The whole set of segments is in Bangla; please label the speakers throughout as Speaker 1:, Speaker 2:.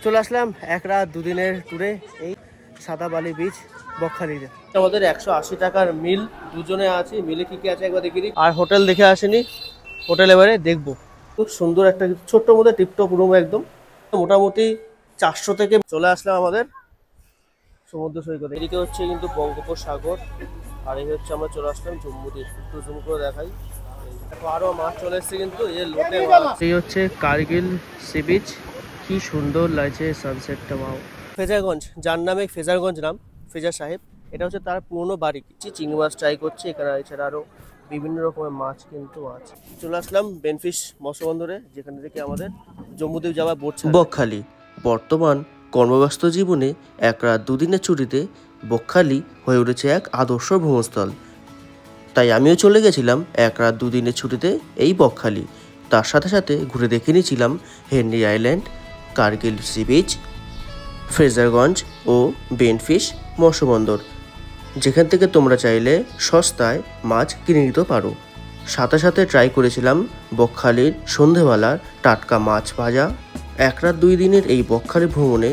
Speaker 1: চলে আসলাম এক রাত দুদিনের ট্যুরে এই সাদাবালি বিচ বকখালিতে। আমাদের 180 টাকার মিল, দুজনে আছি। মিলে কি কি আছে একবার দেখি। আর হোটেল দেখে আসেনি, হোটেল এবারে দেখবো। খুব সুন্দর একটা ছোট্ট মধ্যে টিপটপ রুম, একদম মোটামুটি 400 থেকে। চলে আসলাম আমাদের সমুদ্র সৈকত। এদিকে হচ্ছে কিন্তু বঙ্গোপসাগর, আর এই হচ্ছে আমরা চলে আসলাম জম্মু দ্বীপ। একটু জুম করে দেখাই, আরো মাছ চলে এসছে কিন্তু। এই হচ্ছে কার্গিল সি বিচ, কি সুন্দর লাগছে সানসেটটা। ওয়াও। ফেজারগঞ্জ, যার নামে ফেজারগঞ্জ নাম, ফেজার সাহেব, এটা হচ্ছে তার পুরনো বাড়ি। চিংড়ি মাছ ট্রাই করছে এখানে, এছাড়া আরো বিভিন্ন রকমের মাছ কিন্তু আছে। চলে আসলাম বেনফিশ মৎস্যবন্দরে, যেখানে থেকে আমাদের জম্মুদ্বীপ যাওয়ার বোট।
Speaker 2: বকখালি বর্তমান কর্মব্যস্ত জীবনে এক রাত দুদিনের ছুটিতে বকখালি হয়ে উঠেছে এক আদর্শ ভ্রমণস্থল। তাই আমিও চলে গেছিলাম এক রাত দুদিনের ছুটিতে এই বকখালি। তার সাথে সাথে ঘুরে দেখে নিয়েছিলাম Henry Island, Kargil sea beach, Fraserganj ও বেনফিশ মৎস্যবন্দর, যেখান থেকে তোমরা চাইলে সস্তায় মাছ কিনে নিতে পারো। সাথে সাথে ট্রাই করেছিলাম বকখালির সন্ধেবেলার টাটকা মাছ ভাজা। এক রাত 2 দিনের এই বকখালি ভ্রমণে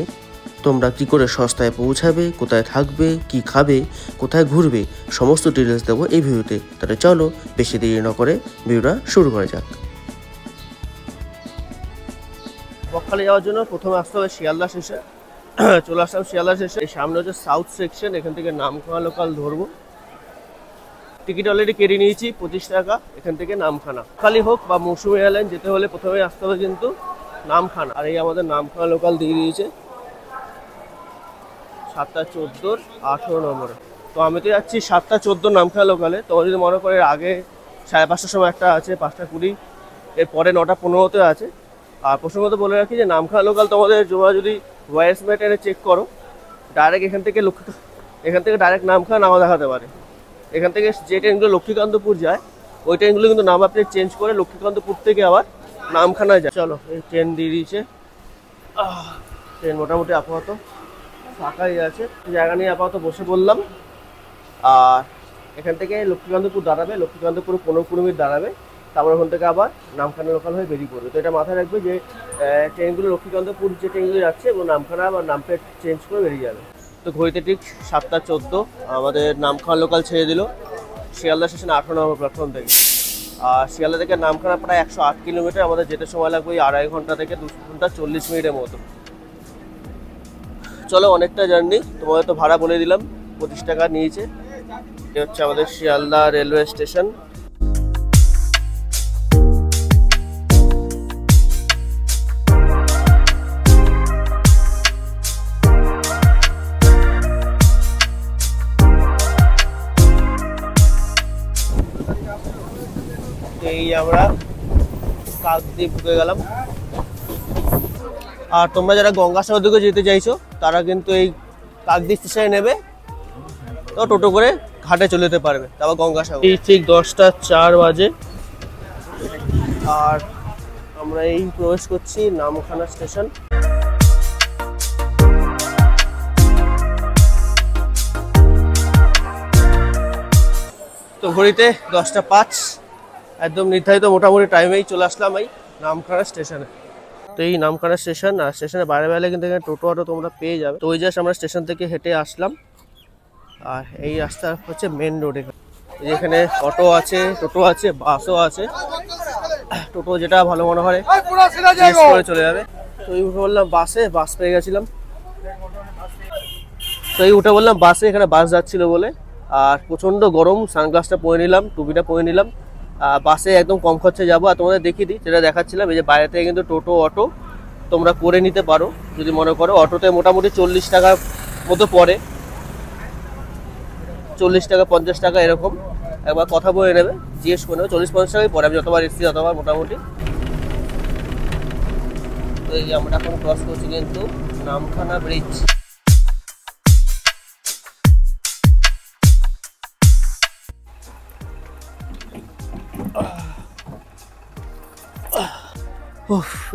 Speaker 2: তোমরা কী করে সস্তায় পৌঁছাবে, কোথায় থাকবে, কি খাবে, কোথায় ঘুরবে, সমস্ত ডিটেলস দেবো এই ভিডিওতে। তাহলে চলো বেশি দেরি না করে ভিডিওটা শুরু করা যাক।
Speaker 1: বকখালি যাওয়ার জন্য প্রথমে আসতে হবে শিয়ালদা স্টেশন। চলে আসলাম শিয়ালদা স্টেশন। এই সামনে হচ্ছে সাউথ সেকশন, এখান থেকে নামখানা লোকাল ধরবো। টিকিট অলরেডি কেটে নিয়েছি 25 টাকা, এখান থেকে নামখানা। খালি হোক বা মৌসুমী এয়ারলাইন যেতে হলে প্রথমে আসতে হবে কিন্তু নামখানা। আর এই আমাদের নামখানা লোকাল দিয়ে দিয়েছে 7টা 14 18 নম্বরে। তো আমি তো যাচ্ছি 7টা 14 নামখানা লোকালে। তোমার যদি মনে করে আগে 5:30টার সময় একটা আছে, 5টা 20, এরপরে 9টা 15-তে আছে। আর প্রসঙ্গত বলে রাখি যে নামখানা লোকাল তোমাদের যদি ভয়েস মেটারে চেক করো, ডাইরেক্ট এখান থেকে ডাইরেক্ট নামখানা নামা দেখাতে পারে। এখান থেকে যে ট্রেনগুলো লক্ষ্মীকান্তপুর যায়, ওই ট্রেনগুলো কিন্তু নাম আপনি চেঞ্জ করে লক্ষ্মীকান্তপুর থেকে আবার নামখানায় যায়। চলো, এই ট্রেন দিয়ে দিয়েছে। ট্রেন মোটামুটি আপাতত ফাঁকাই আছে, জায়গা নিয়ে আপাতত বসে পড়লাম। আর এখান থেকে লক্ষ্মীকান্তপুর দাঁড়াবে, লক্ষ্মীকান্তপুর 15-20 মিনিট দাঁড়াবে, তারপর ওখান থেকে আবার নামখানা লোকাল হয়ে বেরিয়ে পড়বে। তো এটা মাথায় রাখবে যে ট্রেনগুলো লক্ষ্মীকান্তপুর যে ট্রেনগুলো যাচ্ছে এবং নামখানা আবার নামপ্লেট চেঞ্জ করে বেরিয়ে যাবে। তো ঘড়িতে ঠিক 7টা 14 আমাদের নামখানা লোকাল ছেড়ে দিল শিয়ালদা স্টেশন 18 নম্বর প্ল্যাটফর্ম থেকে। আর শিয়ালদা থেকে নামখানা প্রায় 108 কিলোমিটার। আমাদের যেতে সময় লাগবে 2.5 ঘন্টা থেকে 2 ঘন্টা 40 মিনিটের মতো। চলো, অনেকটা জার্নি। তোমাদের তো ভাড়া বলে দিলাম, 25 টাকা নিয়েছে। এটা হচ্ছে আমাদের শিয়ালদা রেলওয়ে স্টেশন। এই আমরা কাকদ্বীপ ঢুকে গেলাম। আর তোমরা যারা গঙ্গাসাগর দিকে যেতে চাইছো তারা কিন্তু এই কাকদ্বীপ স্টেশনে নেবে, তো টোটো করে ঘাটে চলে যেতে পারবে। তারপর গঙ্গাসাগর। এই ঠিক 10টা 4 বাজে, আর আমরা এই প্রবেশ করছি নামখানা স্টেশন। তো ঘড়িতে 10টা 5, একদম নির্ধারিত মোটামুটি টাইমেই চলে আসলাম এই নামখানা স্টেশনে। তো এই নামখানা স্টেশন, আর স্টেশনের বাইরে বাইরে কিন্তু এখানে টোটো অটো তোমরা পেয়ে যাবে। তো ওই জাস্ট আমরা স্টেশন থেকে হেঁটে আসলাম। আর এই রাস্তা হচ্ছে মেন রোড। এখানে অটো আছে, টোটো আছে, বাসও আছে। টোটো যেটা ভালো মনে হয় করে চলে যাবে। তো এই উঠে বললাম বাসে, বাস পেয়ে গেছিলাম। তো এই উঠে বললাম বাসে, এখানে বাস যাচ্ছিল বলে। আর প্রচণ্ড গরম, সানগ্লাসটা পরে নিলাম, টুপিটা পরে নিলাম। বাসে একদম কম খরচে যাবো। আর তোমাদের দেখিয়ে দিই, যেটা দেখাচ্ছিলাম, এই যে বাইরে থেকে কিন্তু টোটো অটো তোমরা করে নিতে পারো যদি মনে করো। অটোতে মোটামুটি 40 টাকা মতো পড়ে, 40 টাকা 50 টাকা এরকম। একবার কথা বলে নেবে, জিজ্ঞেস করে নেবে, 40-50 টাকাই পড়ে। আমি যতবার এসেছি ততবার মোটামুটি। তো এই আমরা এখন ক্রস করছি কিন্তু নামখানা ব্রিজ।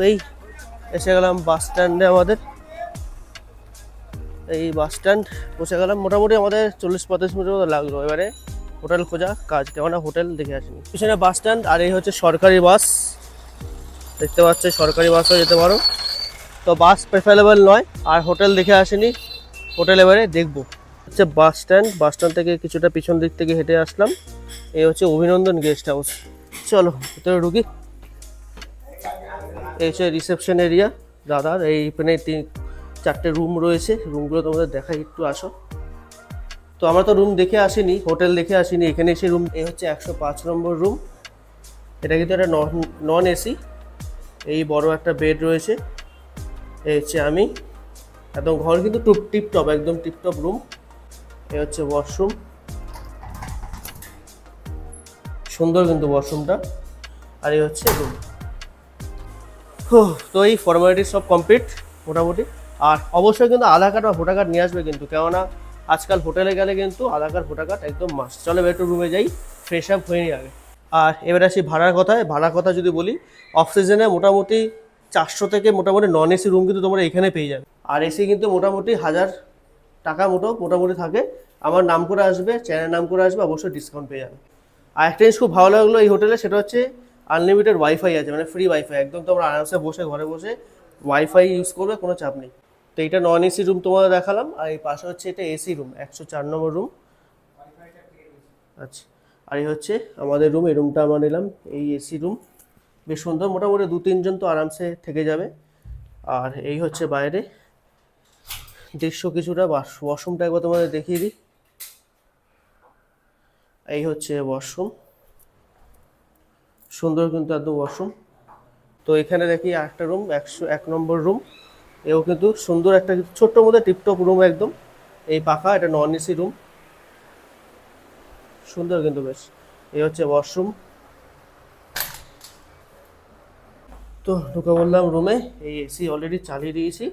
Speaker 1: এই এসে গেলাম বাস স্ট্যান্ডে। আমাদের এই বাস স্ট্যান্ড বসে গেলাম। মোটামুটি আমাদের 40-45 মিনিট মতো লাগলো। এবারে হোটেল খোঁজা কাজ, কেননা হোটেল দেখে আসিনি। পিছনে বাস স্ট্যান্ড, আর এই হচ্ছে সরকারি বাস, দেখতে পাচ্ছে সরকারি বাসও যেতে পারো। তো বাস প্রেফারেবল নয়, আর হোটেল দেখে আসিনি, হোটেল এবারে দেখবো। হচ্ছে বাস স্ট্যান্ড, বাস স্ট্যান্ড থেকে কিছুটা পিছন দিক থেকে হেঁটে আসলাম। এই হচ্ছে অভিনন্দন গেস্ট হাউস। চলো ভিতরে ঢুকি। এই হচ্ছে রিসেপশন এরিয়া দাদার, এইখানে 4টে রুম রয়েছে, রুমগুলো তোমাদের দেখাই, একটু আসো। তো আমরা তো রুম দেখে আসিনি, হোটেল দেখে আসিনি, এখানে এসে রুম। এই হচ্ছে 105 নম্বর রুম, এটা কিন্তু একটা নন এসি। এই বড় একটা বেড রয়েছে। এই হচ্ছে আমি, একদম ঘর কিন্তু টিপটপ, একদম টিপটপ রুম। এই হচ্ছে ওয়াশরুম, সুন্দর কিন্তু ওয়াশরুমটা। আর এই হচ্ছে রুম। তো এই ফর্মালিটি সব কমপ্লিট মোটামুটি। আর অবশ্যই কিন্তু আধার কার্ড বা ভোটার কার্ড নিয়ে আসবে কিন্তু, কেননা আজকাল হোটেলে গেলে কিন্তু আধার কার্ড ভোটার কার্ড একদম মাস্ট। চলো একটু রুমে যাই, ফ্রেশ আপ হয়ে নিই আগে। আর এবার আসি ভাড়ার কথায়। ভাড়ার কথা যদি বলি, অফ সিজনে মোটামুটি 400 থেকে মোটামুটি নন এসি রুম কিন্তু তোমরা এখানে পেয়ে যাবে। আর এসি কিন্তু মোটামুটি 1000 টাকা মোটামুটি থাকে। আমার নাম করে আসবে, চ্যানেল নাম করে আসবে, অবশ্যই ডিসকাউন্ট পেয়ে যাবে। আর একটা জিনিস খুব ভালো লাগলো এই হোটেলে, সেটা হচ্ছে আনলিমিটেড ওয়াইফাই আছে, মানে ফ্রি ওয়াইফাই, একদম তোমরা আরামসে বসে ঘরে বসে ওয়াইফাই ইউজ করবে, কোনো চাপ নেই। তো এইটা নন এসি রুম তোমাদের দেখালাম, আর এই পাশে হচ্ছে এটা এসি রুম, 104 নম্বর রুম। আচ্ছা, আর এই হচ্ছে আমাদের রুম, এই রুমটা আমরা নিলাম, এই এসি রুম, বেশ সুন্দর, মোটামুটি 2-3 জন তো আরামসে থেকে যাবে। আর এই হচ্ছে বাইরে দৃশ্য কিছুটা। ওয়াশরুমটা একবার তোমাদের দেখিয়ে দিই। এই হচ্ছে ওয়াশরুম, সুন্দর কিন্তু একদম ওয়াশরুম। তো এখানে দেখি একটা রুম, 101 নম্বর রুম, এও কিন্তু সুন্দর একটা ছোট্ট মধ্যে টিপটপ রুম একদম। এই পাখা, এটা নন এসি রুম, সুন্দর কিন্তু বেশ। এই হচ্ছে ওয়াশরুম। তো ঢুকে বললাম রুমে, এই এসি অলরেডি চালিয়ে দিয়েছি,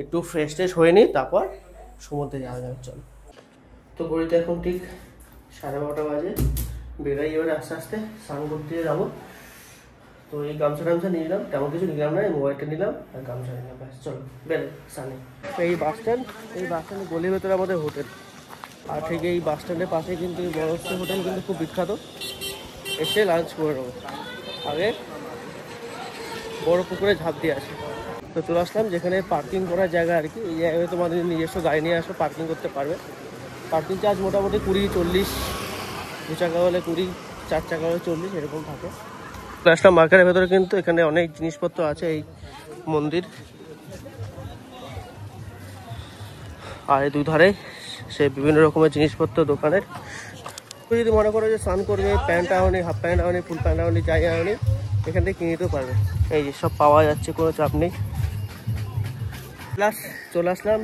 Speaker 1: একটু ফ্রেশ ট্রেশ হয়ে নিই, তারপর সমুদ্রে যাওয়া যাবে। চলো। তো ঘড়িতে এখন ঠিক 12:30 বাজে, বেরাই এবার আস্তে আস্তে, স্নান করতে যাবো। তো এই গামছা টামছা নিয়ে নিলাম, তেমন কিছু নিলাম না, মোবাইলটা নিলাম আর গামছা নিলাম, ব্যাস চলো বেরোই স্নানে। এই বাস স্ট্যান্ড, এই বাস স্ট্যান্ডের গলির ভেতরে আমাদের হোটেল। আর ঠিক এই বাস স্ট্যান্ডের পাশে কিন্তু এই বড়স্ত হোটেল কিন্তু খুব বিখ্যাত, এসে লাঞ্চ করে নেবো। আগে বড় পুকুরে ঝাঁপ দিয়ে আসি। তো চলে আসলাম যেখানে পার্কিং করার জায়গা আর কি, এই জায়গায় তোমাদের নিজস্ব গাড়ি নিয়ে আসো, পার্কিং করতে পারবে। পার্কিং চার্জ মোটামুটি 20-40, 2 চাকা হলে 20, 4 চাকা হলে 40, এরকম থাকে। আসলাম মার্কেটের ভেতরে, কিন্তু এখানে অনেক জিনিসপত্র আছে, এই মন্দির আর এই দুধারে সে বিভিন্ন রকমের জিনিসপত্র দোকানের। যদি মনে করো যে স্নান করবে, প্যান্ট আওনি, হাফ প্যান্ট আওনি, ফুল প্যান্ট আওনি, যাই আওনি, এখান থেকে কিনে নিতেও পারবে। এই যে সব পাওয়া যাচ্ছে, কোনো চাপ নেই। প্লাস চলে আসলাম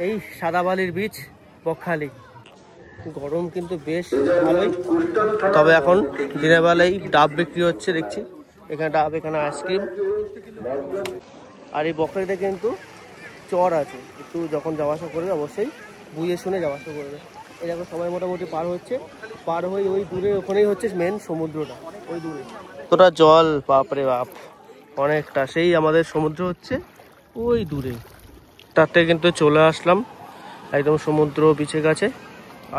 Speaker 1: এই সাদাবালির বীচ বকখালি। গরম কিন্তু বেশ ভালোই, তবে এখন দিনের বেলায় ডাব বিক্রি হচ্ছে দেখছি, এখানে ডাব, এখানে আইসক্রিম। আর এই বকখালিতে কিন্তু চর আছে, একটু যখন যাওয়া আসা করবে অবশ্যই বুঝে শুনে যাওয়া আসা করবে। এই দেখো সময় মোটামুটি পার হচ্ছে, পার হয়ে ওই দূরে ওখানেই হচ্ছে মেন সমুদ্রটা, ওই দূরে তোটা জল, বাপরে বাপ অনেকটা, সেই আমাদের সমুদ্র হচ্ছে ওই দূরে। তার থেকে কিন্তু চলে আসলাম একদম সমুদ্র বিচের কাছে।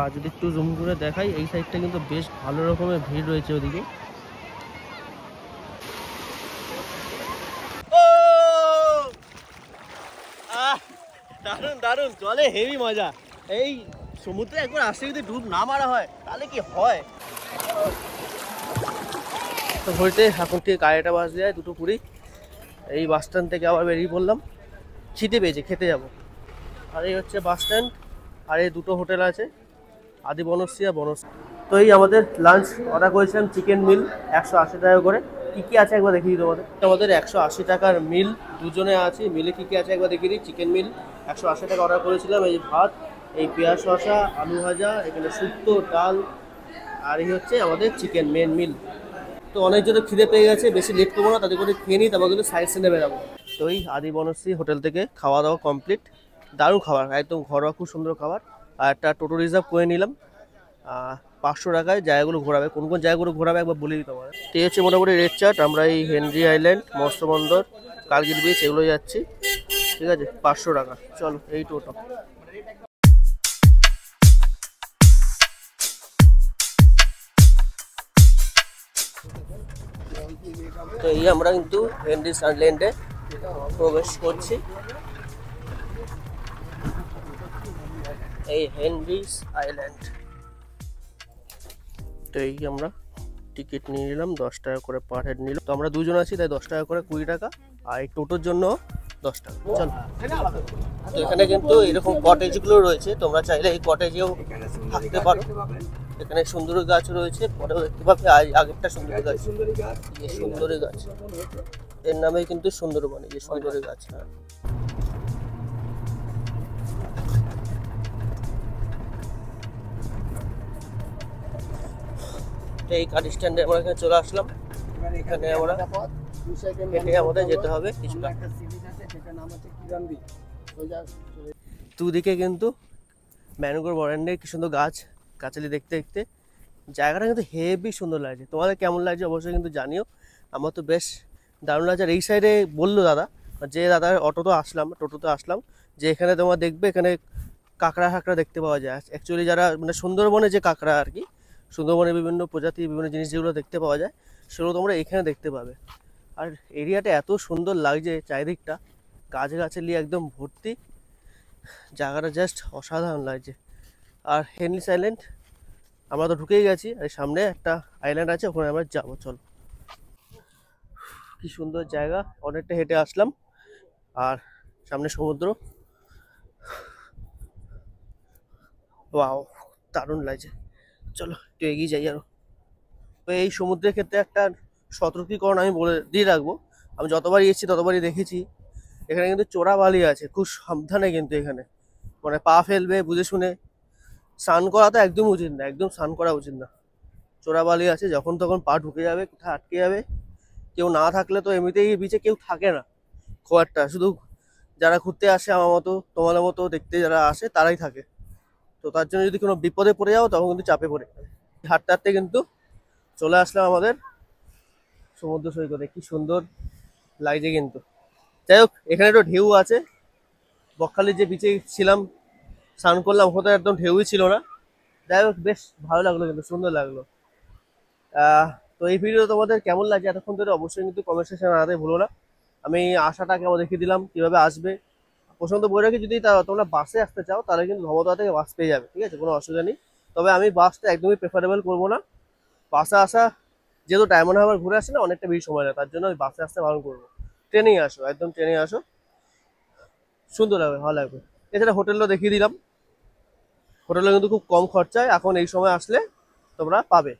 Speaker 1: আর যদি একটু জুম করে দেখাই, এই সাইডটা কিন্তু বেশ ভালো রকমের ভিড় রয়েছে ওদিকে। দারুণ দারুণ, জলে হেভি মজা। এই সমুদ্রে একবার আসলে যদি ডুব না মারা হয় তাহলে কি হয়। তো ঘড়িতে এখন থেকে 1:30 বাজতে যায়, 2:20। এই বাস স্ট্যান্ড থেকে আবার বেরিয়ে পড়লাম, খিদে পেয়েছে, খেতে যাব। আর এই হচ্ছে বাস স্ট্যান্ড, আর এই দুটো হোটেল আছে, আদি বনশ্রী আর বনশ্রী। তো এই আমাদের লাঞ্চ অর্ডার করেছিলাম, চিকেন মিল 180 টাকা করে। কী কী আছে একবার দেখিয়ে দিই তোমাদের। আমাদের 180 টাকার মিল, দুজনে আছে, মিলে কী কী আছে একবার দেখিয়ে দিই। চিকেন মিল 180 টাকা অর্ডার করেছিলাম। এই ভাত, এই পেঁয়াজ শসা, আলু ভাজা, এখানে শুক্তো, ডাল, আর এই হচ্ছে আমাদের চিকেন মেন মিল। তো অনেকজনের খিদে পেয়ে গেছে, বেশি লেট করবো না, তাদের করে খেয়ে নিই, তারপর কিন্তু সাইড সিনে বেরাবো। তো এই আদি বনশ্রী হোটেল থেকে খাওয়া দাওয়া কমপ্লিট, দারুণ খাবার, একদম ঘরোয়া, খুব সুন্দর খাবার। আর একটা টোটো রিজার্ভ করে নিলাম, 500 টাকায় জায়গাগুলো ঘোরাবে। কোন কোন জায়গাগুলো ঘোরাবে একবার বলে দিতে পারে। তো এই হচ্ছে মোটামুটি রেড চার্ট। আমরা এই হেনরি আইল্যান্ড, মৎস্য বন্দর, কার্গিল বিচ এগুলো যাচ্ছি, ঠিক আছে, 500 টাকা। চলো এই টোটো। তো এই আমরা কিন্তু হেনরিস আইল্যান্ডে প্রবেশ করছি। এই হেনরিস আইল্যান্ড। তো এই আমরা টিকিট নিয়ে নিলাম, 10 টাকা করে পার হেড নিলাম। তো আমরা দুজন আছি তাই 10 টাকা করে 20 টাকা, আর এই টোটোর জন্য 10 টাকা। চলো। তো এখানে কিন্তু এরকম কটেজগুলো রয়েছে, তোমরা চাইলে এই কটেজেও থাকতে পারো। এখানে সুন্দরী গাছ রয়েছে, পরেও দেখতে পাবে আগেরটা সুন্দরী গাছ, এই সুন্দরী গাছ এর নামে কিন্তু সুন্দরবন, এই সুন্দরী গাছ। হ্যাঁ, এই কার স্ট্যান্ডে আমরা এখানে চলে আসলাম। এখানে আমরা হেঁটে আমাদের যেতে হবে কিছুটা। দুদিকে কিন্তু ম্যানগ্রোভ অরণ্যের কি সুন্দর গাছ গাছালি দেখতে দেখতে জায়গাটা কিন্তু হেভি সুন্দর লাগছে। তোমাদের কেমন লাগছে অবশ্যই কিন্তু জানিও। আমার তো বেশ দারুণ লাগছে। আর এই সাইডে বললো দাদা, যে দাদার টোটোতে আসলাম, যে এখানে তোমার দেখবে এখানে কাঁকড়া দেখতে পাওয়া যায়। অ্যাকচুয়ালি যারা মানে সুন্দরবনে যে কাঁকড়া আর কি, সুন্দরবনে বিভিন্ন প্রজাতির বিভিন্ন জিনিস যেগুলো দেখতে পাওয়া যায় সেগুলো তোমরা এখানে দেখতে পাবে। আর এরিয়াটা এত সুন্দর লাগছে, চারিদিকটা গাছালি একদম ভর্তি, জায়গাটা জাস্ট অসাধারণ লাগছে। আর হেনরিস আইল্যান্ড আমরা তো ঢুকেই গেছি, আর সামনে একটা আইল্যান্ড আছে, ওখানে আমরা যাবো। চলো, কি সুন্দর জায়গা, অনেকটা হেঁটে আসলাম আর সামনে সমুদ্র। ওয়াও, দারুণ লাগছে। চলো একটু এগিয়ে যাই আরো। তো এই সমুদ্রের ক্ষেত্রে একটা সতর্কীকরণ আমি বলে দিয়ে রাখবো, আমি যতবারই এসেছি ততবারই দেখেছি এখানে কিন্তু চোরা বালি আছে, খুব সাবধানে কিন্তু এখানে, মানে পা ফেলবে বুঝে শুনে। স্নান করা তো একদম উচিত না, একদম স্নান করা উচিত না। চোরা বালি আছে, যখন তখন পা ঢুকে যাবে, কোথায় আটকে যাবে। কেউ না থাকলে তো এমনিতেই বিচে কেউ থাকে না খুব একটা, শুধু যারা ঘুরতে আসে আমার মতো তোমাদের মতো দেখতে যারা আসে তারাই থাকে। তো তার জন্য যদি কোনো বিপদে পড়ে যাও তখন কিন্তু চাপে পড়ে যাবে। হাঁটতে হাঁটতে কিন্তু চলে আসলাম আমাদের সমুদ্র সৈকতে, কি সুন্দর লাগছে কিন্তু। যাই হোক, এখানে একটু ঢেউ আছে। বকখালির যে বিচে ছিলাম স্নান করলাম, ওখানে একদম ঢেউই ছিল না। যাই হোক, বেশ ভালো লাগলো, কিন্তু সুন্দর লাগলো। তো এই ভিডিও তোমাদের কেমন লাগছে এতক্ষণ ধরে অবশ্যই কিন্তু কমেন্ট সেকশনে জানাতে ভুলো না। আমি আসাটা কেমন দেখিয়ে দিলাম, কিভাবে আসবে। প্রথমত বলে রাখি, যদি তোমরা বাসে আসতে চাও তাহলে কিন্তু ধর্মতলা থেকে বাস পেয়ে যাবে, ঠিক আছে, কোনো অসুবিধা নেই। তবে আমি বাসটা একদমই প্রেফারেবল করবো না। বাসে আসা যেহেতু ডায়মন্ড হারবার ঘুরে আসে না, অনেকটা বেশি সময় লাগে, তার জন্য আমি বাসে আসতে বারণ করবো। ট্রেনেই আসো, একদম ট্রেনে আসো, সুন্দর লাগবে, ভালো লাগবে। এছাড়া হোটেলও দেখিয়ে দিলাম, হোটেলে কিন্তু খুব কম খরচায় এখন এই সময় আসলে তোমরা পাবে।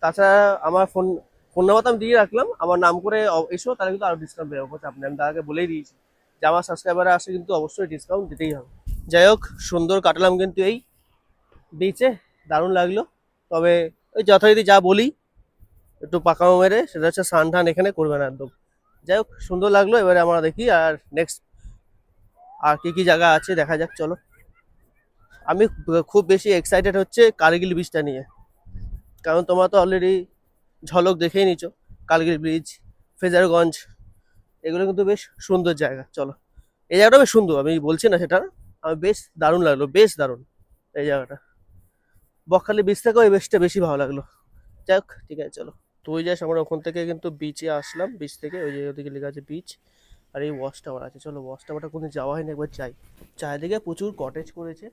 Speaker 1: তাছাড়া আমার ফোন নাম্বার তো আমি দিয়ে রাখলাম, আমার নাম করে এসো, তাহলে কিন্তু আরো ডিসকাউন্ট পেয়ে যাবো। আপনি আমি তাদেরকে বলেই দিয়েছি যে আমার সাবস্ক্রাইবারে আসে কিন্তু অবশ্যই ডিসকাউন্ট দিতেই হবে। যাই হোক, সুন্দর কাটালাম কিন্তু এই বিচে, দারুণ লাগলো। তবে ওই যথারীতি যা বলি, একটু পাকামো মেরে, সেটা হচ্ছে স্নান টান এখানে করবে না একদম। যাই হোক, সুন্দর লাগলো। এবারে আমরা দেখি আর নেক্সট আর কি কি জায়গা আছে দেখা যাক। চলো, আমি খুব বেশি এক্সাইটেড হচ্ছে কার্গিল বিচটা নিয়ে, কারণ তোমরা তো অলরেডি ঝলক দেখেই নিছো। কার্গিল ব্রিজ, ফ্রেজারগঞ্জ, এগুলো কিন্তু বেশ সুন্দর জায়গা। চলো, এই জায়গাটা বেশ সুন্দর, আমি বলছি না সেটা, আমার বেশ দারুণ লাগলো, বেশ দারুণ এই জায়গাটা। বকখালি বিচ থেকেও এই বেশটা বেশি ভালো লাগলো। যাই হোক, ঠিক আছে, চলো। তো ওই যাস আমরা ওখান থেকে কিন্তু বিচে আসলাম, বিচ থেকে ওই যে ওদিকে লেখা আছে বিচ, আর এই ওয়াচ টাওয়ার আছে। চলো, ওয়াচ টাওয়ারটা কোনদিন যাওয়া হয়নি, একবার যাই। চারিদিকে প্রচুর কটেজ করেছে,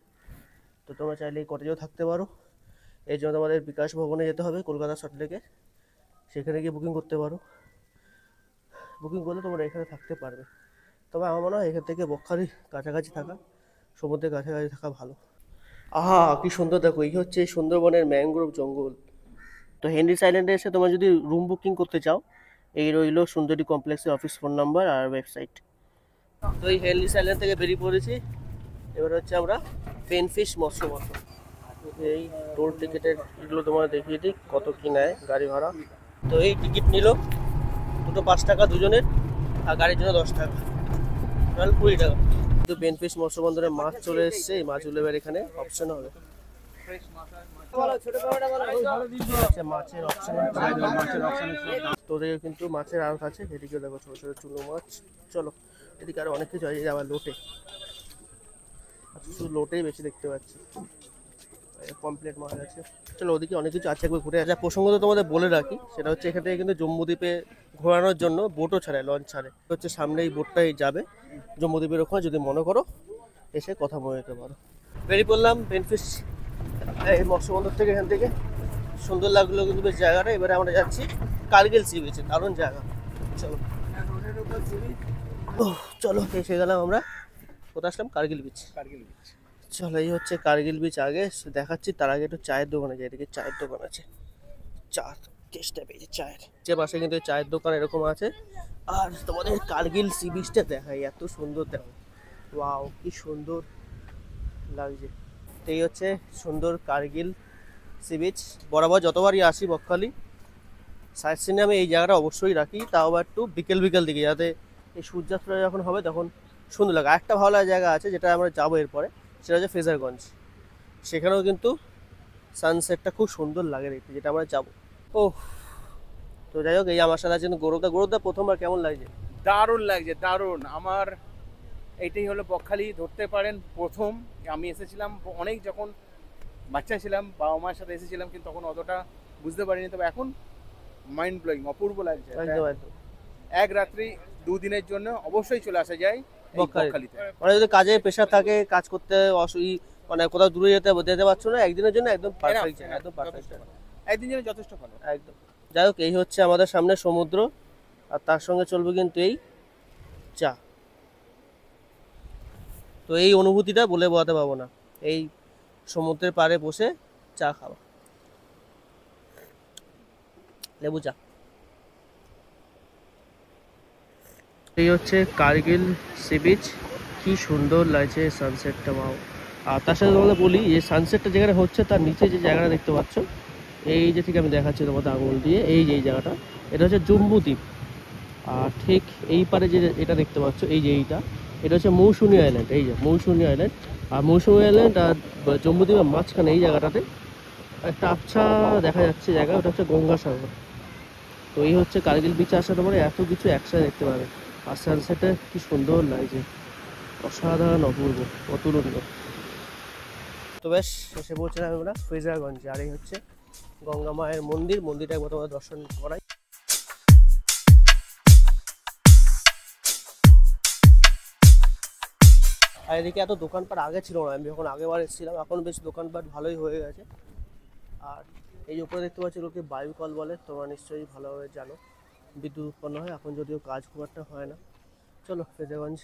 Speaker 1: তো তোমরা চাইলে এই কটেজেও থাকতে পারো। এই জন্য তোমাদের বিকাশ ভবনে যেতে হবে কলকাতা সল্টলেকে, সেখানে গিয়ে বুকিং করতে পারো। বুকিং করলে তোমরা এখানে থাকতে পারবে। তবে আমার মনে হয় এখান থেকে বকখালি কাছাকাছি থাকা, সমুদ্রের কাছাকাছি থাকা ভালো। আহা, কি সুন্দর দেখো, এই হচ্ছে সুন্দরবনের ম্যানগ্রোভ জঙ্গল। তো হেনরিস আইল্যান্ডে এসে তোমরা যদি রুম বুকিং করতে চাও, এই রইলো সুন্দরী কমপ্লেক্সের অফিস ফোন নাম্বার আর ওয়েবসাইট। তো এই হেনরিস আইল্যান্ড থেকে বেরিয়ে পড়েছি। এবার হচ্ছে আমরা পেনফিশ মৎস্য বন্দর। এই টোল টিকিটের এগুলো তোমার দেখিয়ে দিই কত কি নেয় গাড়ি ভাড়া। তো এই টিকিট নিল দুটো 5 টাকা দুজনের, আর গাড়ির জন্য 10 টাকা, টোটাল 20 টাকা। কিন্তু পেনফিশ মৎস্য বন্দরে মাছ চলে এসছে, এই মাছগুলো এবার এখানে অপশন হবে। মাছের অপশন, তোদের কিন্তু মাছের আড়ত আছে, এদিকে দেখো ছোট ছোট চুনো মাছ। চলো, এদিকে আরো অনেক কিছু আছে, আবার লোটে, শুধু লোটেই বেশি দেখতে পাচ্ছি। পমপ্লেট মাছ আছে। চলো ওদিকে অনেক কিছু আছে, একবার ঘুরে আসা। প্রসঙ্গত তোমাদের বলে রাখি, সেটা হচ্ছে এখান থেকে কিন্তু জম্মুদ্বীপে ঘোরানোর জন্য বোটও ছাড়ে, লঞ্চ ছাড়ে। হচ্ছে সামনে এই বোটটাই যাবে জম্মুদ্বীপের ওখানে, যদি মনে করো এসে কথা বলে যেতে পারো। বেরিয়ে পড়লাম বেনফিশ এই মৎস্য বন্দর থেকে। এখান থেকে সুন্দর লাগলো কিন্তু বেশ জায়গাটা। এবারে আমরা যাচ্ছি কার্গিল সি বিচে, দারুণ জায়গা। চলো চলো এসে গেলাম আমরা। কোথায় আসলাম? কার্গিল বিচ। চলো এই হচ্ছে কার্গিল বিচ। আগে দেখাচ্ছি, তার আগে একটু চায়ের দোকানে যাই। এদিকে চায়ের দোকান আছে, চা টেস্টটা পেয়েছি চায়ের। যে পাশে কিন্তু চায়ের দোকান এরকম আছে। আর তোমাদের কার্গিল সি বিচটা দেখাই, এত সুন্দর দেখো, ওয়াও কি সুন্দর লাগছে। তো এই হচ্ছে সুন্দর কার্গিল সি বিচ। বরাবর যতবারই আসি বকখালি সাইট সিনে আমি এই জায়গাটা অবশ্যই রাখি, তাও আবার একটু বিকেল বিকেল দিকে, যাতে এই সূর্যাস্ত যখন হবে তখন সুন্দর লাগে। আরেকটা ভালো জায়গা আছে যেটা আমরা যাবো এরপরে, সেটা হচ্ছে ফ্রেজারগঞ্জ। সেখানেও কিন্তু সানসেটটা খুব সুন্দর লাগে দেখতে, যেটা আমরা যাবো। ও তো যাই হোক, এই আমার সাথে আছেন গৌরবদা। গৌরবদা প্রথমবার কেমন লাগছে?
Speaker 3: দারুণ লাগছে, দারুণ। আমার এইটাই হলো বকখালি ধরতে পারেন প্রথম। আমি এসেছিলাম অনেক, যখন বাচ্চা ছিলাম বাবা মায়ের সাথে এসেছিলাম, কিন্তু তখন অতটা বুঝতে পারিনি। তবে এখন মাইন্ড ব্লোয়িং, অপূর্ব লাগছে।
Speaker 1: একদম একদম।
Speaker 3: এক রাত্রি 2 দিনের জন্য অবশ্যই চলে আসা যায় এই বকখালিতে।
Speaker 1: মানে যদি কাজে প্রেশার থাকে, কাজ করতে মানে কোথাও দূরে যেতে পারছো না, একদিনের জন্য একদম পারফেক্ট জায়গা, একদম পারফেক্ট।
Speaker 3: একদিন জন্য যথেষ্ট ভালো,
Speaker 1: একদম। যাই হোক, এই হচ্ছে আমাদের সামনে সমুদ্র, আর তার সঙ্গে চলবে কিন্তু এই চা। তো এই অনুভূতিটা বলে বোঝাতে পারবো না, এই সমুদ্রের পাড়ে বসে চা খাওয়া, লেবু চা। এই হচ্ছে কার্গিল সি বিচ, কি সুন্দর লাগছে সানসেটটা, পাও। আর তার সাথে তোমাদের বলি, যে সানসেটটা যেখানে হচ্ছে তার নিচে যে জায়গাটা দেখতে পাচ্ছ, এই যে ঠিক আমি দেখাচ্ছি তোমাদের আঙুল দিয়ে, এই যে এই জায়গাটা, এটা হচ্ছে জম্বুদ্বীপ। আর ঠিক এই পারে যে এটা দেখতে পাচ্ছ, এই যে এটা হচ্ছে মৌসুমী আইল্যান্ড। এই যে মৌসুমী আইল্যান্ড, আর মৌসুমী আইল্যান্ড আর জম্বুদ্বীপের মাঝখানে এই জায়গাটাতে একটা আচ্ছা দেখা যাচ্ছে জায়গা, ওটা হচ্ছে গঙ্গাসাগর। তো এই হচ্ছে কার্গিল বিচে আসা, তোমার এত কিছু একসাথে দেখতে পাবে। আর সানসেটে কি সুন্দর লাগছে, অসাধারণ, অপূর্ব, অতুলনীয়। তো বেশ এসে পৌঁছলাম আমরা ফ্রেজারগঞ্জে। আর এই হচ্ছে গঙ্গা মায়ের মন্দির, মন্দিরটা একবার তোমাদের দর্শন করাই। আর এদিকে এত দোকানপাট আগে ছিল না, আমি যখন আগেবার এসেছিলাম। এখন বেশ দোকানপাট ভালোই হয়ে গেছে। আর এই উপরে দেখতে পাচ্ছি লোকে বায়ু কল বলে, তোমরা নিশ্চয়ই ভালোভাবে জানো, বিদ্যুৎ উৎপন্ন হয়। এখন যদিও কাজ খুব একটা হয় না। চলো ফ্রেজারগঞ্জ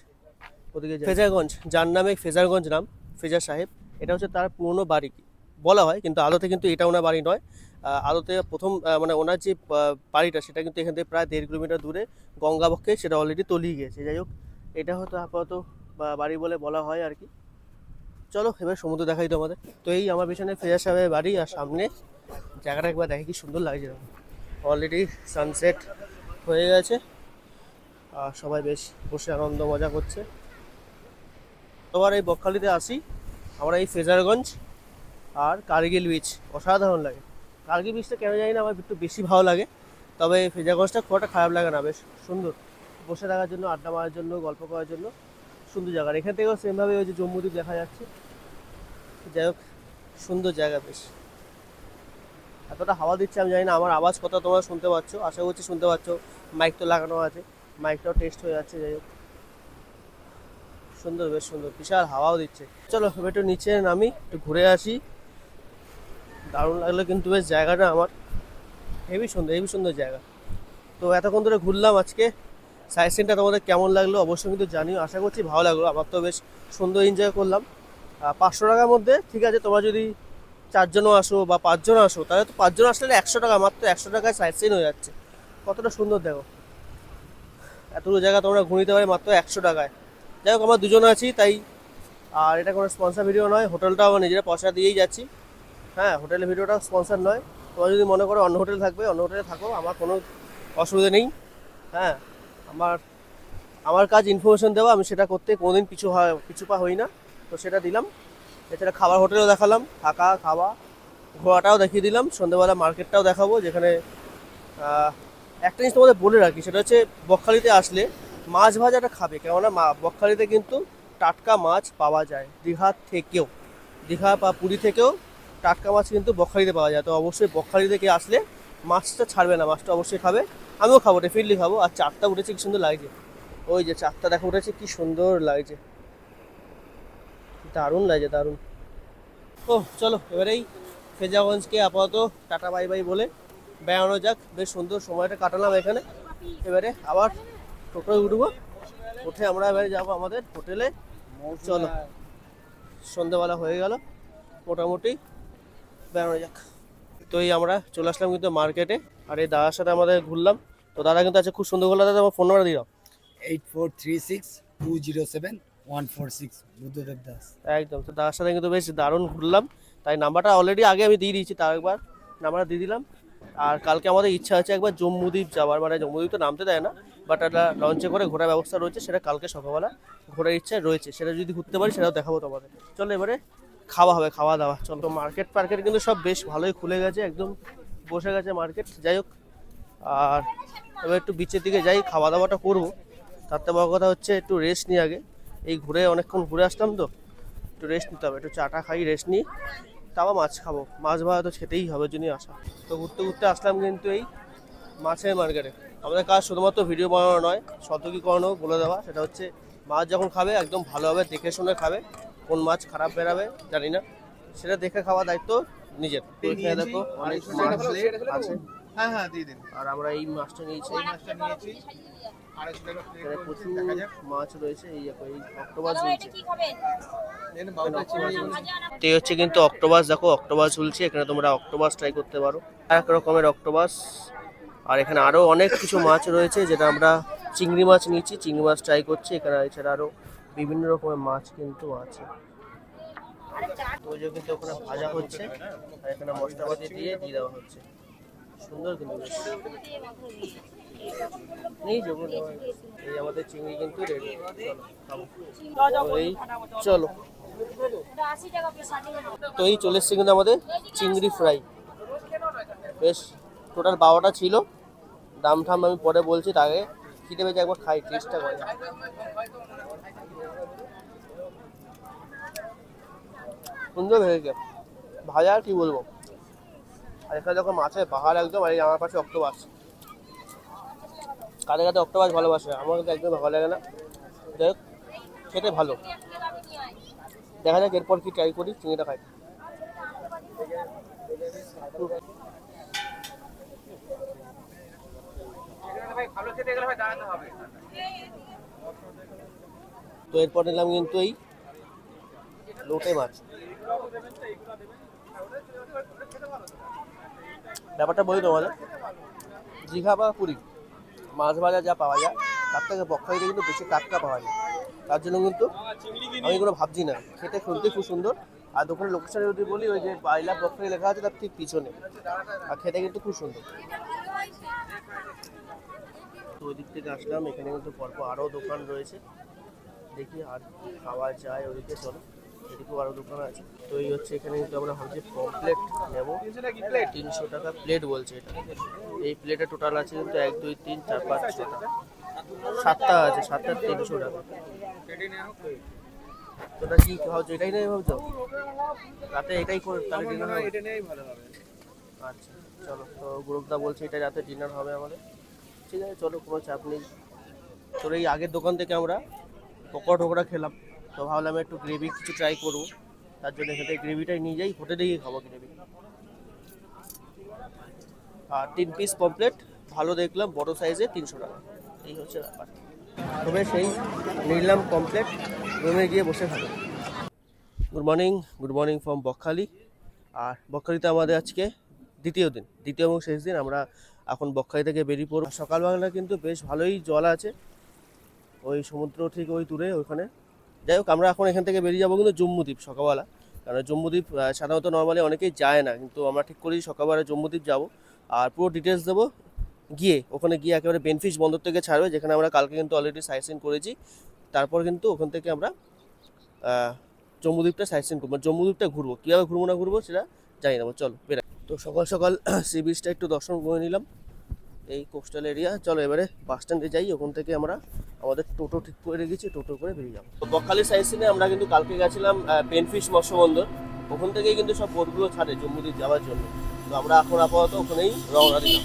Speaker 1: ওদিকে যাই। ফ্রেজারগঞ্জ, যার নামে ফ্রেজারগঞ্জ নাম, ফ্রেজার সাহেব, এটা হচ্ছে তার পুরনো বাড়ি বলা হয়, কিন্তু আদতে কিন্তু এটা ওনার বাড়ি নয়। আদতে প্রথম মানে ওনার যে বাড়িটা, সেটা কিন্তু এখান থেকে প্রায় 1.5 কিলোমিটার দূরে গঙ্গাবক্ষে, সেটা অলরেডি তলিয়ে গিয়েছে। যাই হোক, এটা হয়তো আপাতত বাড়ি বলে বলা হয় আর কি। চলো এবার সমুদ্র দেখাই তোমাদের। তো এই আমার পিছনে ফ্রেজার সাহেবের বাড়ি, আর সামনে জায়গাটা একবার দেখে কি সুন্দর লাগছে। অলরেডি সানসেট হয়ে গেছে, আর সবাই বেশ বসে আনন্দ মজা করছে। তোমার এই বকখালিতে আসি আমরা এই ফ্রেজারগঞ্জ আর কার্গিল বিচ, অসাধারণ লাগে। কার্গিল বিচটা কেন জানি না আমার একটু বেশি ভালো লাগে, তবে ফ্রেজারগঞ্জটা খুব একটা খারাপ লাগে না, বেশ সুন্দর বসে থাকার জন্য, আড্ডা মারার জন্য, গল্প করার জন্য সুন্দর জায়গা। এখান থেকেও সেমভাবে ওই যে জম্মুদ্বীপ দেখা যাচ্ছে। যাই হোক, সুন্দর জায়গা বেশ। এতটা হাওয়া দিচ্ছে, আমি জানি না আমার আওয়াজ কথা তোমরা শুনতে পাচ্ছ, আশা করছি শুনতে পাচ্ছ। মাইক তো লাগানো আছে, মাইকটাও টেস্ট হয়ে যাচ্ছে। যাই হোক, সুন্দর, বেশ সুন্দর, বিশাল হাওয়াও দিচ্ছে। চলো এবার একটু নিচে নামি, একটু ঘুরে আসি। দারুণ লাগলো কিন্তু বেশ জায়গাটা আমার, হেভি সুন্দর, হেভি সুন্দর জায়গা। তো এতক্ষণ ধরে ঘুরলাম আজকে, সাইট সিনটা তোমাদের কেমন লাগলো অবশ্যই কিন্তু জানিও। আশা করছি ভালো লাগলো, আমার তো বেশ সুন্দর এনজয় করলাম। 500 টাকার মধ্যে ঠিক আছে। তোমরা যদি 4 জনও আসো বা 5 জন আসো, তাহলে তো 5 জন আসলে 100 টাকা, মাত্র 100 টাকায় সাইট সিন হয়ে যাচ্ছে। কতটা সুন্দর দেখো, এতগুলো জায়গা তোমরা ঘুরিতে পারে মাত্র 100 টাকায়। যাই হোক, আমরা 2 জন আছি তাই। আর এটা কোনো স্পন্সর ভিডিও নয়, হোটেলটাও আমরা নিজেরা পয়সা দিয়েই যাচ্ছি। হ্যাঁ, হোটেলের ভিডিওটা স্পন্সর নয়। তোমরা যদি মনে করো অন্য হোটেল থাকবে, অন্য হোটেলে থাকো, আমার কোনো অসুবিধা নেই। হ্যাঁ, আমার কাজ ইনফরমেশন দেওয়া, আমি সেটা করতে কোনোদিন পিছু পা হই না। তো সেটা দিলাম। এছাড়া খাবার হোটেলও দেখালাম, থাকা খাওয়া ঘোরাটাও দেখিয়ে দিলাম, সন্ধ্যেবেলা মার্কেটটাও দেখাবো, যেখানে একটা জিনিস তোমাদের বলে রাখি, সেটা হচ্ছে বকখালিতে আসলে মাছ ভাজাটা খাবে, কেননা বকখালিতে কিন্তু টাটকা মাছ পাওয়া যায়। দীঘা বা পুরী থেকেও টাটকা মাছ কিন্তু বকখালিতে পাওয়া যায়। তো অবশ্যই বকখালি থেকে আসলে মাছটা ছাড়বে না, মাছটা অবশ্যই খাবে, আমিও খাবো, ডেফিনেটলি খাবো। আর চারটা উঠেছে কি সুন্দর লাগছে, ওই যে চারটা দেখো উঠেছে কি সুন্দর লাগছে, দারুণ লাগছে দারুণ। ও চলো এবারেই ফেজাগঞ্জকে আপাতত টাটা বাই বাই বলে বেড়ানো যাক। বেশ সুন্দর সময়টা কাটালাম এখানে, এবারে আবার টোটোয় উঠবো, উঠে আমরা এবারে যাবো আমাদের হোটেলে। চলো সন্ধ্যাবেলা হয়ে গেল, মোটামুটি বেড়ানো যাক। তো এই আমরা চলে আসলাম কিন্তু মার্কেটে, আর এই দাদার সাথে আমাদের ঘুরলাম। তো দাদা কিন্তু আছে খুব সুন্দর ঘুরলাম। দাদা আমার ফোন নাম্বার দিয়ে দাও।
Speaker 4: 8436207146 বুদ্ধদেব দাস।
Speaker 1: একদম, তো দাদার সাথে কিন্তু বেশ দারুণ ঘুরলাম, তাই নাম্বারটা অলরেডি আগে আমি দিয়ে দিয়েছি, তার একবার নাম্বারটা দিয়ে দিলাম। আর কালকে আমাদের ইচ্ছা আছে একবার জম্মুদ্বীপ যাওয়ার, মানে জম্মুদ্বীপ তো নামতে দেয় না, বাট একটা লঞ্চে করে ঘোরার ব্যবস্থা রয়েছে, সেটা কালকে সকালবেলা ঘোরার ইচ্ছা রয়েছে, সেটা যদি ঘুরতে পারি সেটাও দেখাবো তোমাদের। চলো এবারে খাওয়া হবে, খাওয়া দাওয়া। চলো, তো মার্কেট পার্কেট কিন্তু সব বেশ ভালোই খুলে গেছে, একদম বসে গেছে মার্কেট। যাই হোক, আর এবার একটু বিচের দিকে যাই, খাওয়া দাওয়াটা করবো। তার থেকে বড় কথা হচ্ছে একটু রেস্ট নিই আগে, এই ঘুরে অনেকক্ষণ ঘুরে আসলাম তো, একটু রেস্ট নিতে হবে, একটু চাটা খাই, রেস্ট নিই, তারপর মাছ খাবো। মাছ ভাড়া তো খেতেই হবে, জন্যই আসা। তো ঘুরতে ঘুরতে আসলাম কিন্তু এই মাছের মার্কেটে। আমাদের কাজ শুধুমাত্র ভিডিও বানানো নয়, সতর্কীকরণও বলে দেওয়া, সেটা হচ্ছে মাছ যখন খাবে একদম ভালোভাবে দেখে শুনে খাবে, কোন মাছ খারাপ বেরাবে জানি না, সেটা দেখে খাওয়া দায়িত্ব নিজের। এখানে দেখো অনেক মাছ আছে,
Speaker 3: হ্যাঁ হ্যাঁ দিয়ে দিন।
Speaker 1: আর আমরা এই মাছটা নিয়েছি,
Speaker 3: মাছটা নিয়েছি 250 টাকা প্লেট,
Speaker 1: এখানে প্রচুর
Speaker 3: দেখা যাক।
Speaker 1: মাছ রয়েছে। এই দেখো এই অক্টোপাস ঝুলছে,
Speaker 3: দেন বাউটা চিংড়ি
Speaker 1: তো এই হচ্ছে কিন্তু অক্টোপাস, দেখো অক্টোপাস ঝুলছে, এখানে তোমরা অক্টোপাস ট্রাই করতে পারো, এক রকমের অক্টোপাস। আর এখানে আরো অনেক কিছু মাছ রয়েছে, যেটা আমরা চিংড়ি মাছ নিয়েছি, চিংড়ি মাছ ট্রাই করছি। এখানে এছাড়া আরো বিভিন্ন রকমের মাছ কিন্তু আছে। ওই যে কিন্তু ওখানে ভাজা হচ্ছে, আর এখানে মশলাপাতি দিয়ে দেওয়া হচ্ছে, সুন্দর কিন্তু বেশ। নেই যাবো, এই আমাদের চিংড়ি কিন্তু রেডি, এই চলো। তো এই চলে এসছে কিন্তু আমাদের চিংড়ি ফ্রাই, বেশ টোটাল 12টা ছিল, দাম ঠাম আমি পরে বলছি, তার আগে খিদে পেয়েছে, একবার খাই, টেস্টটা করে। সুন্দর হয়েছে ভাজা, আর কি বলবো। আর এখানে যখন মাছের পাহাড় একদম, আর এই আমার পাশে অক্টোপাস। কাদের কাছে অক্টোপাস ভালোবাসে, আমার কিন্তু একদম ভালো লাগে না, যাই হোক খেতে ভালো। দেখা যাক এরপর কি ট্রাই করি, চিংড়িটা খাই। তো এরপর নিলাম কিন্তু এই লোটে মাছ। ব্যাপারটা বলি তোমাদের, দীঘা বা পুরী মাছ ভাজা যা পাওয়া যায়, তার থেকে বকখালিতে কিন্তু বেশি টাটকা পাওয়া যায়। তার জন্য কিন্তু আমি কোনো ভাবছি না, খেতে শুনতে খুব সুন্দর। আর দোকানের লোকেশন যদি বলি, ওই যে বাইলা বকখালি লেখা আছে তার ঠিক পিছনে, আর খেতে কিন্তু খুব সুন্দর। তো ওই দিক থেকে আসলাম, এখানে কিন্তু পরপর আরও দোকান রয়েছে, দেখি আর খাওয়া যায় ওদিকে। চলো, এদিকেও আরও দোকান আছে। তো এই হচ্ছে এখানে কিন্তু আমরা হচ্ছে পমপ্লেট নেবো, 300 টাকা প্লেট বলছে এটা। এই প্লেটে টোটাল আছে কিন্তু 1 2 3 4 5 6টা, 7টা আছে, 7টা 300 টাকা। তোটা কি ভাবছো, এটাই নেই ভাবছো? রাতে এটাই করে তাহলে ডিনার হবে?
Speaker 3: এটা নেই ভালো হবে।
Speaker 1: আচ্ছা চলো, তো গ্রুপদা বলছে এটা রাতে ডিনার হবে আমাদের, ঠিক আছে চলো, কোনো চাপ নেই। তোর এই আগের দোকান থেকে আমরা পকোড়া টকোড়া খেলাম, তো ভাবলাম একটু গ্রেভি কিছু ট্রাই করবো, তার জন্য এখান থেকে গ্রেভিটাই নিয়ে যাই, হোটেলে গিয়ে খাবো গ্রেভি। আর 3 পিস পমপ্লেট ভালো দেখলাম, বড় সাইজে 300 টাকা, এই হচ্ছে ব্যাপার। তবে সেই নিলাম কমপ্লেট, রুমে গিয়ে বসে খাবো। Good morning from Bakkhali. আর বকখালিতে আমাদের আজকে দ্বিতীয় এবং শেষ দিন। আমরা এখন বকখালি থেকে বেরিয়ে পড়ব। সকালবেলা কিন্তু বেশ ভালোই জল আছে, ওই সমুদ্র ঠিক ওই দূরে ওইখানে। যাই হোক, আমরা এখন এখান থেকে বেরিয়ে যাবো কিন্তু জম্মুদ্বীপ সকালবেলা, কারণ জম্মুদ্বীপ সাধারণত নর্মালি অনেকেই যায় না, কিন্তু আমরা ঠিক করি সকালবেলা জম্মুদ্বীপ যাব। আর পুরো ডিটেলস দেবো গিয়ে, ওখানে গিয়ে একেবারে বেনফিশ বন্দর থেকে ছাড়বে, যেখানে আমরা কালকে কিন্তু অলরেডি সাইট সিন করেছি। তারপর কিন্তু ওখান থেকে আমরা জম্মুদ্বীপটা সাইট সিন করবো, জম্মুদ্বীপটা ঘুরবো, কীভাবে ঘুরবো না ঘুরবো সেটা জানি না। চলো বেরাই। তো সকাল সকাল সি বিচটা একটু দর্শন করে নিলাম, এই কোস্টাল এরিয়া। চলো এবারে বাস স্ট্যান্ডে যাই, ওখান থেকে আমরা আমাদের টোটো ঠিক করে রেখেছি, টোটো করে বেরিয়ে যাবো। তো বকখালি সাইট সিনে আমরা কিন্তু কালকে গেছিলাম বেনফিশ মৎস্য বন্দর, ওখান থেকেই কিন্তু সব বোটগুলো ছাড়ে জম্মুদ্বীপ যাওয়ার জন্য। তো আমরা এখন আপাতত ওখানেই রওনা দিলাম।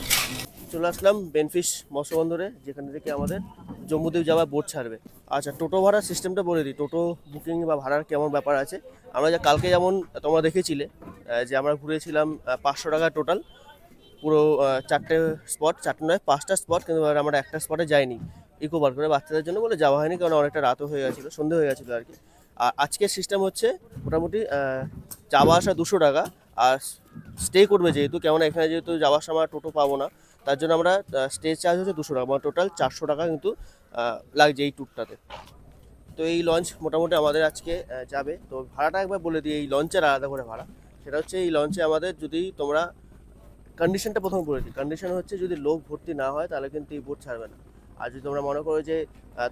Speaker 1: চলে আসলাম বেনফিশ মৎস্য বন্দরে, যেখানে থেকে আমাদের জম্মুদ্বীপ যাওয়ার বোট ছাড়বে। আচ্ছা, টোটো ভাড়ার সিস্টেমটা বলে দিই, টোটো বুকিং বা ভাড়ার কেমন ব্যাপার আছে। আমরা যে কালকে যেমন তোমরা দেখেছিলে যে আমরা ঘুরেছিলাম 500 টাকা টোটাল, পুরো 4টে স্পট, 4টে নয় 5টা স্পট, কিন্তু আমরা একটা স্পটে যাইনি ইকো পার্ক করে, বাচ্চাদের জন্য বলে যাওয়া হয়নি, কারণ অনেকটা রাতও হয়ে গেছিলো, সন্ধে হয়ে গেছিলো আর কি। আর আজকের সিস্টেম হচ্ছে মোটামুটি যাওয়া আসা 200 টাকা, আর স্টে করবে যেহেতু, কেমন এখানে যেহেতু যাওয়ার সময় টোটো পাবো না, তার জন্য আমরা স্টে চার্জ হচ্ছে 200 টাকা, মানে টোটাল 400 টাকা কিন্তু লাগছে এই ট্যুরটাতে। তো এই লঞ্চ মোটামুটি আমাদের আজকে যাবে। তো ভাড়াটা একবার বলে দিই, এই লঞ্চের আলাদা করে ভাড়া, সেটা হচ্ছে এই লঞ্চে আমাদের যদি তোমরা কন্ডিশনটা প্রথম করে দিই, কন্ডিশন হচ্ছে যদি লোক ভর্তি না হয় তাহলে কিন্তু এই বোট ছাড়বে না। আর যদি তোমরা মনে করো যে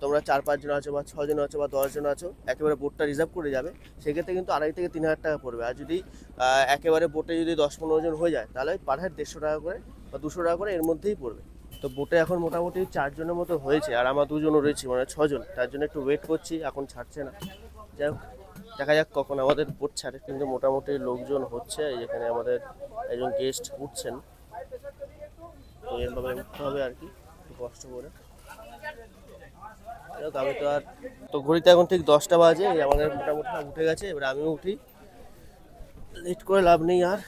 Speaker 1: তোমরা 4-5 জন আছো বা 6 জন আছো বা 10 জন আছো, একেবারে বোটটা রিজার্ভ করে যাবে, সেক্ষেত্রে কিন্তু 2,500 থেকে 3,000 টাকা পড়বে। আর যদি একেবারে বোটে যদি 10-15 জন হয়ে যায়, তাহলে পার হেড 150 টাকা করে বা 200 টাকা করে এর মধ্যেই পড়বে। তো বোটে এখন মোটামুটি 4 জনের মতো হয়েছে, আর আমরা 2 জনও রয়েছি, মানে 6 জন, তার জন্য একটু ওয়েট করছি, এখন ছাড়ছে না। যাই হোক, দেখা যাক কখন আমাদের বোট ছাড়ে। কিন্তু মোটামুটি লোকজন হচ্ছে, যেখানে আমাদের একজন গেস্ট উঠছেন, তো এরভাবে উঠতে হবে আর কি, একটু কষ্ট করে। আমি তো আর তো ঘড়িতে এখন ঠিক 10টা বাজে, আমাদের মোটামুটি উঠে গেছে, এবার আমিও উঠি, লেট করে লাভ নেই আর।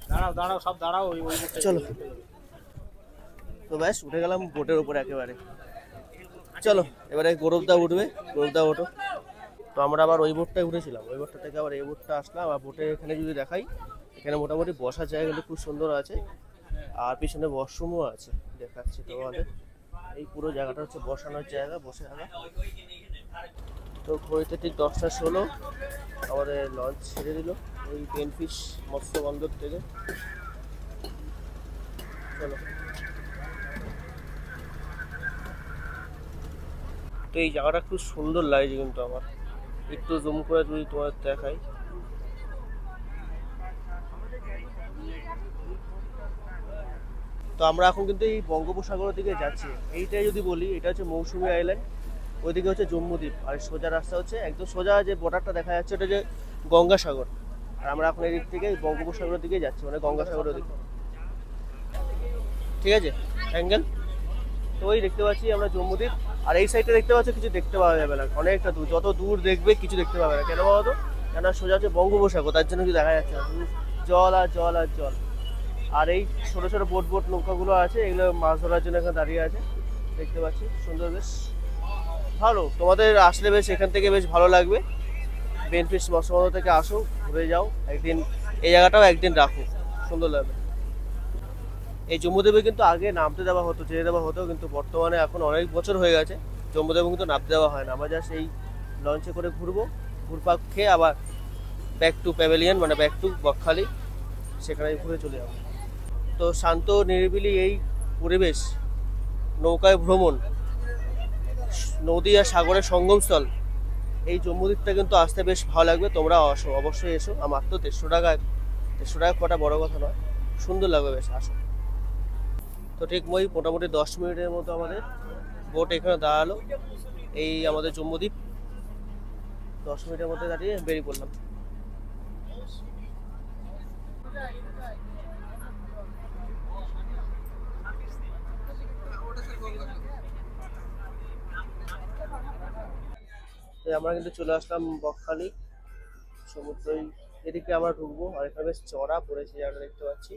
Speaker 3: দাঁড়াও দাঁড়াও, সব দাঁড়াও,
Speaker 1: চলো, তো ব্যাস উঠে গেলাম বোটের উপরে একেবারে। চলো এবারে গৌরবদা উঠবে, গৌরবদা ওঠো। তো আমরা আবার ওই বোটটায় উঠেছিলাম, ওই বোটটা থেকে আবার এই বোটটা আসলাম। আর বোটে এখানে যদি দেখাই, এখানে মোটামুটি বসার জায়গাগুলো খুব সুন্দর আছে, আর পিছনে ওয়াশরুমও আছে, দেখাচ্ছি তোমাদের। এই পুরো জায়গাটা হচ্ছে বসানোর জায়গা, বসে থাকা। তো ঘড়িতে ঠিক 10টা 16 আমাদের লঞ্চ ছেড়ে দিল ওই বেনফিশ মৎস্য বন্দর থেকে। চলো, তো এই জায়গাটা খুব সুন্দর লাগছে কিন্তু আমার, একটু জুম করে যদি তোমার দেখাই। তো আমরা এখন কিন্তু এই বঙ্গোপসাগরের দিকে যাচ্ছি। এইটাই যদি বলি, এটা হচ্ছে মৌসুমী আইল্যান্ড, ওইদিকে হচ্ছে জম্মুদ্বীপ, আর সোজা রাস্তা হচ্ছে একদম সোজা, যে বর্ডারটা দেখা যাচ্ছে ওটা যে গঙ্গাসাগর। আর আমরা এখন এদিক থেকে বঙ্গোপসাগরের দিকে যাচ্ছি, মানে গঙ্গাসাগরের দিকে, ঠিক আছে অ্যাঙ্গেল। তো ওই দেখতে পাচ্ছি আমরা জম্মুদ্বীপ, আর এই সাইডে দেখতে পাচ্ছি কিছু দেখতে পাওয়া যাবে না, অনেকটা দূর, যত দূর দেখবে কিছু দেখতে পাবে না। কেন বলো তো? কেন সোজা হচ্ছে বঙ্গোপসাগর, তার জন্য কিছু দেখা যাচ্ছে না, জল আর জল আর জল। আর এই ছোট ছোট বোট নৌকাগুলো আছে, এগুলো মাছ ধরার জন্য এখানে দাঁড়িয়ে আছে, দেখতে পাচ্ছি সুন্দর, বেশ ভালো। তোমাদের আসলে বেশ এখান থেকে বেশ ভালো লাগবে। বেনফিশ মৎস্য বন্দর থেকে আসো, ঘুরে যাও একদিন, এই জায়গাটাও একদিন রাখো, সুন্দর লাগবে। এই জম্মুদ্বীপে কিন্তু আগে নামতে দেওয়া হতো, যেতে দেওয়া হতো, কিন্তু বর্তমানে এখন অনেক বছর হয়ে গেছে জম্মুদ্বীপে কিন্তু নামতে দেওয়া হয় না। আমরা যা সেই লঞ্চে করে ঘুরবো, ঘুরপাক খেয়ে আবার ব্যাক টু প্যাভিলিয়ন, মানে ব্যাক টু বকখালি, সেখানে ঘুরে চলে যাবো। তো শান্ত নিরিবিলি এই পরিবেশ, নৌকায় ভ্রমণ, নদী আর সাগরের সঙ্গমস্থল, এই জম্মুদ্বীপটা কিন্তু আসতে বেশ ভালো লাগবে। তোমরা অবশ্যই এসো। আমার তো 150 টাকা কটা বড় কথা নয়, সুন্দর লাগবে, বেশ আসো। তো ঠিক মোটামুটি 10 মিনিটের মতো আমাদের বোট এখানে দাঁড়ালো, এই আমাদের জম্মুদ্বীপ। 10 মিনিটের মধ্যে দাঁড়িয়ে বেরিয়ে পড়লাম। আমরা কিন্তু চলে আসলাম বকখালি সমুদ্রই, এদিকে আমরা ঢুকবো। আর এখানে বেশ চড়া পড়েছে জায়গাটা, দেখতে পাচ্ছি।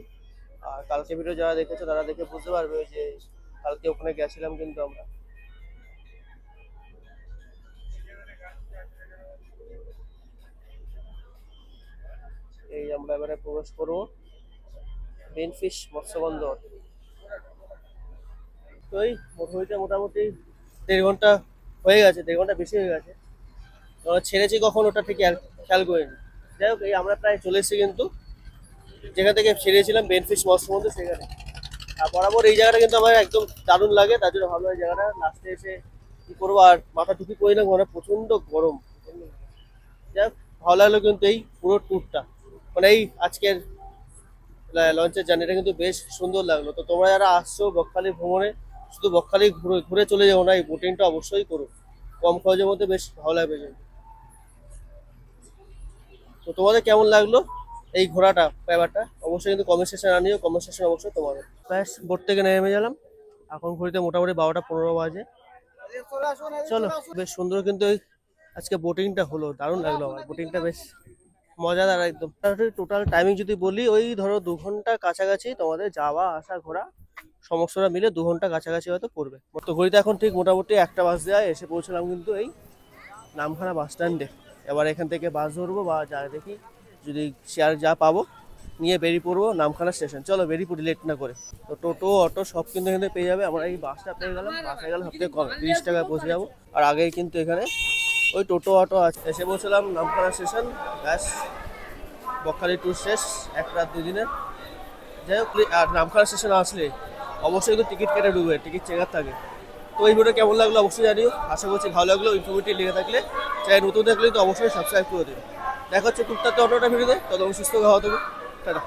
Speaker 1: আর কালকে ভিডিও যারা দেখেছো তারা দেখে বুঝতে পারবে যে কালকে ওখানে গেছিলাম কিন্তু আমরা। এই আমরা এবারে প্রবেশ করবো বেনফিশ মৎস্য বন্দর। তো এই মোটামুটি 1.5 ঘন্টা হয়ে গেছে, 1.5 ঘন্টা বেশি হয়ে গেছে। ছেড়েছি কখন ওটা ঠিক খেয়াল করিনি। যাই হোক, এই আমরা প্রায় চলে এসেছি কিন্তু যেখান থেকে ছেড়েছিলাম বেনফিশ মৎস্য বন্দর, সেখানে। আর বরাবর এই জায়গাটা কিন্তু আমার একদম দারুণ লাগে, তার জন্য ভালো লাগে জায়গাটা। লাস্টে এসে কি করবো, আর মাথা টুপি পরে না, ঘরে প্রচন্ড গরম। যাই হোক, ভালো লাগলো কিন্তু এই পুরো ট্যুরটা, মানে এই আজকের লঞ্চের জার্নিটা কিন্তু বেশ সুন্দর লাগলো। তো তোমরা যারা আসছো বকখালি ভ্রমণে, শুধু বকখালি ঘুরে ঘুরে চলে যাবো না, এই বোটিংটা অবশ্যই করো, কম খরচের মধ্যে বেশ ভালো লাগবে। তো তোমাদের কেমন লাগলো এই ঘোরাটা ব্যাপারটা অবশ্যই কিন্তু কমেন্ট সেকশনে জানিও, কমেন্ট সেকশন অবশ্যই তোমাদের। ব্যাস বোট থেকে নেমে গেলাম, এখন ঘুরিতে মোটামুটি 12টা 15 বাজে। চলো, বেশ সুন্দর কিন্তু এই আজকে বোটিংটা হলো, দারুণ লাগলো আমার বোটিংটা, বেশ মজাদার একদম। টোটাল টাইমিং যদি বলি, ওই ধরো 2 ঘন্টা কাছাকাছি তোমাদের যাওয়া আসা ঘোরা সমস্তটা মিলে 2 ঘন্টা কাছাকাছি হয়তো পড়বে। তো ঘড়িতে এখন ঠিক মোটামুটি 1টা বাজে এসে পৌঁছলাম কিন্তু এই নামখানা বাস স্ট্যান্ডে। এবার এখান থেকে বাস ধরবো বা যা দেখি যদি শেয়ার যা পাবো নিয়ে বেরিয়ে পড়বো নামখানা স্টেশন। চলো বেরিয়ে পড়ি লেট না করে। তো টোটো অটো সব কিন্তু এখানে পেয়ে যাবে, আমরা এই বাসটা পেয়ে গেলাম, বাসে গেলে সব থেকে কম 30 টাকায় পৌঁছে যাবো। আর আগেই কিন্তু এখানে ওই টোটো অটো আছে। এসে পৌঁছলাম নামখানা স্টেশন। ব্যাস বকখালি ট্যুর শেষ, 1 রাত 2 দিনের। যাই হোক, আর নামখানা স্টেশন আসলে অবশ্যই কিন্তু টিকিট কেটে ঢুকবে, টিকিট চেকার থাকে। তো এই ভিডিও কেমন লাগলো অবশ্যই জানিও, আশা করছি ভালো লাগলো, ইনফরমেটিভ লেগে থাকলে চাই নতুন দেখলে তো অবশ্যই সাবস্ক্রাইব করে দেবে। দেখা হচ্ছে টুকটাক অন্যটা ভিডিওতে, ততক্ষণ সুস্থ হওয়া তুমি, টাটা।